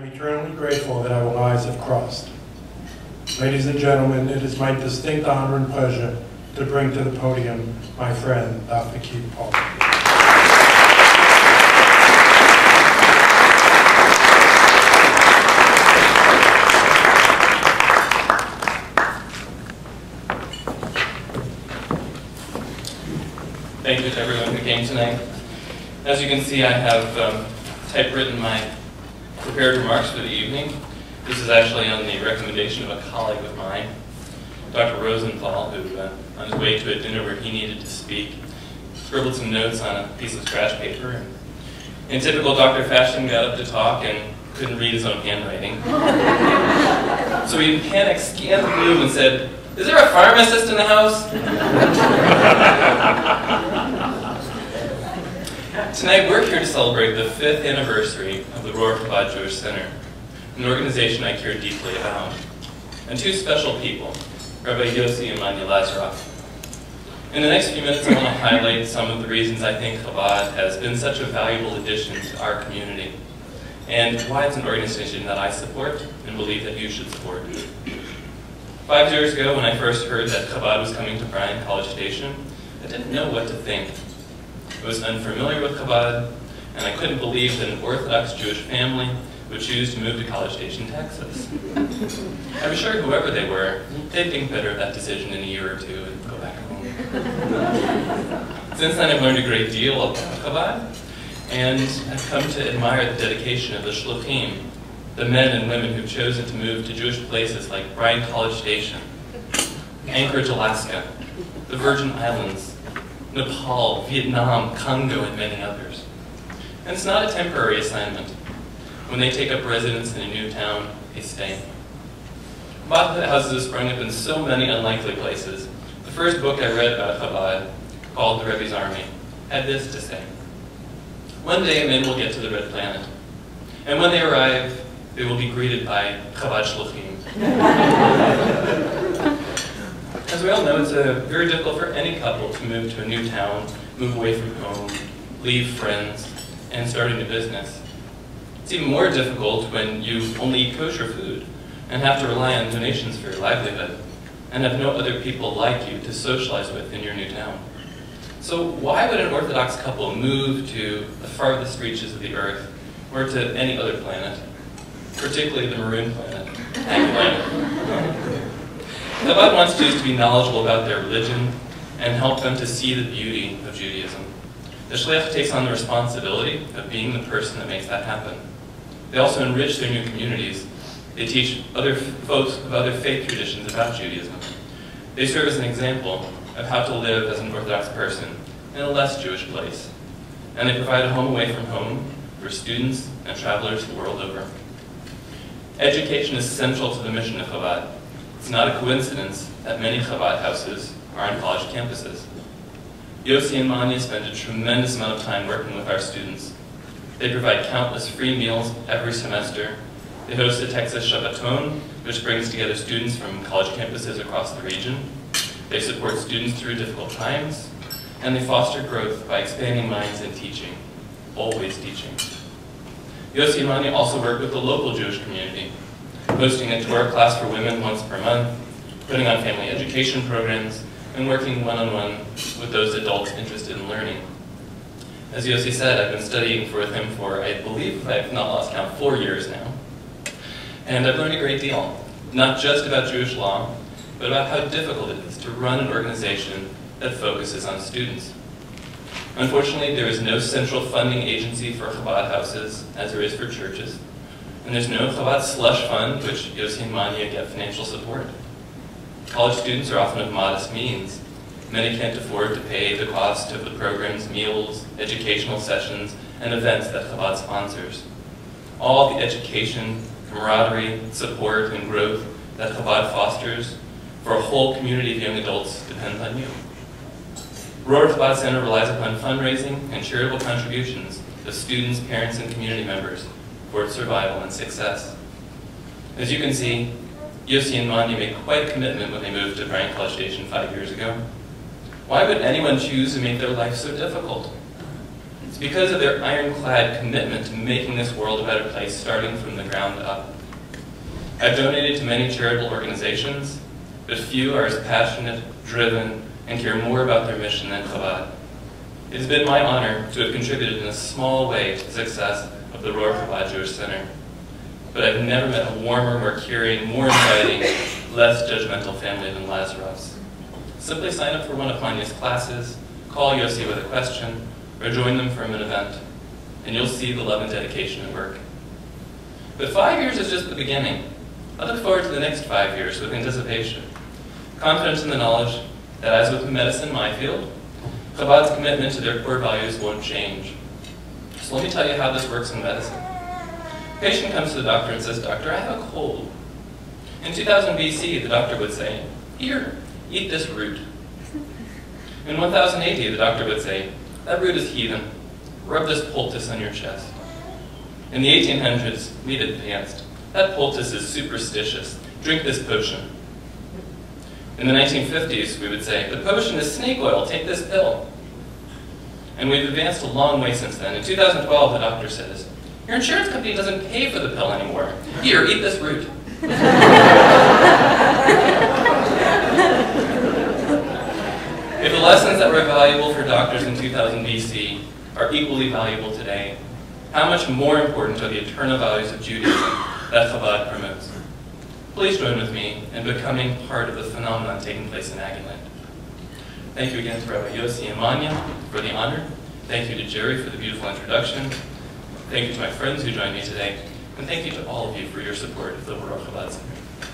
I'm eternally grateful that our lives have crossed. Ladies and gentlemen, it is my distinct honor and pleasure to bring to the podium my friend, Dr. Paull. Thank you to everyone who came tonight. As you can see, I have typewritten my prepared remarks for the evening. This is actually on the recommendation of a colleague of mine, Dr. Rosenthal, who, on his way to a dinner where he needed to speak, scribbled some notes on a piece of scratch paper. And in typical doctor fashion, got up to talk and couldn't read his own handwriting. So he in panic scanned the room and said, "Is there a pharmacist in the house?" Tonight we're here to celebrate the 5th anniversary of the Rohr Chabad Jewish Center, an organization I care deeply about, and two special people, Rabbi Yossi and Manya Lazaroff. In the next few minutes I want to highlight some of the reasons I think Chabad has been such a valuable addition to our community, and why it's an organization that I support and believe that you should support. 5 years ago, when I first heard that Chabad was coming to Bryan College Station, I didn't know what to think. I was unfamiliar with Chabad, and I couldn't believe that an Orthodox Jewish family would choose to move to College Station, Texas. I'm sure whoever they were, they'd think better of that decision in a year or two and go back home. Since then, I've learned a great deal about Chabad, and I've come to admire the dedication of the shluchim, the men and women who've chosen to move to Jewish places like Bryan College Station, Anchorage, Alaska, the Virgin Islands, Nepal, Vietnam, Congo, and many others. And it's not a temporary assignment. When they take up residence in a new town, they stay. Chabad houses have sprung up in so many unlikely places. The first book I read about Chabad, called The Rebbe's Army, had this to say: "One day men will get to the Red Planet, and when they arrive, they will be greeted by Chabad shluchim." As we all know, it's very difficult for any couple to move to a new town, move away from home, leave friends, and start a new business. It's even more difficult when you only eat kosher food and have to rely on donations for your livelihood, and have no other people like you to socialize with in your new town. So why would an Orthodox couple move to the farthest reaches of the earth, or to any other planet, particularly the maroon planet? Chabad wants Jews to be knowledgeable about their religion and help them to see the beauty of Judaism. The shliach takes on the responsibility of being the person that makes that happen. They also enrich their new communities. They teach other folks of other faith traditions about Judaism. They serve as an example of how to live as an Orthodox person in a less Jewish place. And they provide a home away from home for students and travelers the world over. Education is central to the mission of Chabad. It's not a coincidence that many Chabad houses are on college campuses. Yossi and Manya spend a tremendous amount of time working with our students. They provide countless free meals every semester. They host a Texas Shabbaton, which brings together students from college campuses across the region. They support students through difficult times, and they foster growth by expanding minds and teaching, always teaching. Yossi and Manya also work with the local Jewish community, hosting a Torah class for women once per month, putting on family education programs, and working one-on-one with those adults interested in learning. As Yossi said, I've been studying with him for, I believe, I've not lost count, 4 years now. And I've learned a great deal, not just about Jewish law, but about how difficult it is to run an organization that focuses on students. Unfortunately, there is no central funding agency for Chabad houses, as there is for churches. And there's no Chabad slush fund, which Yossi and Manya get financial support. College students are often of modest means. Many can't afford to pay the cost of the programs, meals, educational sessions, and events that Chabad sponsors. All the education, camaraderie, support, and growth that Chabad fosters for a whole community of young adults depends on you. Rohr Chabad Center relies upon fundraising and charitable contributions of students, parents, and community members for its survival and success. As you can see, Yossi and Manya made quite a commitment when they moved to Bryan College Station 5 years ago. Why would anyone choose to make their life so difficult? It's because of their ironclad commitment to making this world a better place, starting from the ground up. I've donated to many charitable organizations, but few are as passionate, driven, and care more about their mission than Chabad. It has been my honor to have contributed in a small way to the success of the Rohr Chabad Jewish Center. But I've never met a warmer, more caring, more inviting, less judgmental family than Lazarus. Simply sign up for one of Manya's classes, call Yossi with a question, or join them for an event, and you'll see the love and dedication at work. But 5 years is just the beginning. I look forward to the next 5 years with anticipation, confidence in the knowledge that, as with medicine in my field, Chabad's commitment to their core values won't change. So let me tell you how this works in medicine. A patient comes to the doctor and says, "Doctor, I have a cold." In 2000 BC, the doctor would say, "Here, eat this root." In 1000 AD, the doctor would say, "That root is heathen. Rub this poultice on your chest." In the 1800s, we'd advanced. "That poultice is superstitious. Drink this potion." In the 1950s, we would say, "The potion is snake oil. Take this pill." And we've advanced a long way since then. In 2012, the doctor says, "Your insurance company doesn't pay for the pill anymore. Here, eat this root." If the lessons that were valuable for doctors in 2000 BC are equally valuable today, how much more important are the eternal values of Judaism that Chabad promotes? Please join with me in becoming part of the phenomenon taking place in Aggieland. Thank you again to Rabbi Yossi and Manya for the honor. Thank you to Jerry for the beautiful introduction. Thank you to my friends who joined me today. And thank you to all of you for your support of the Rohr Chabad Center.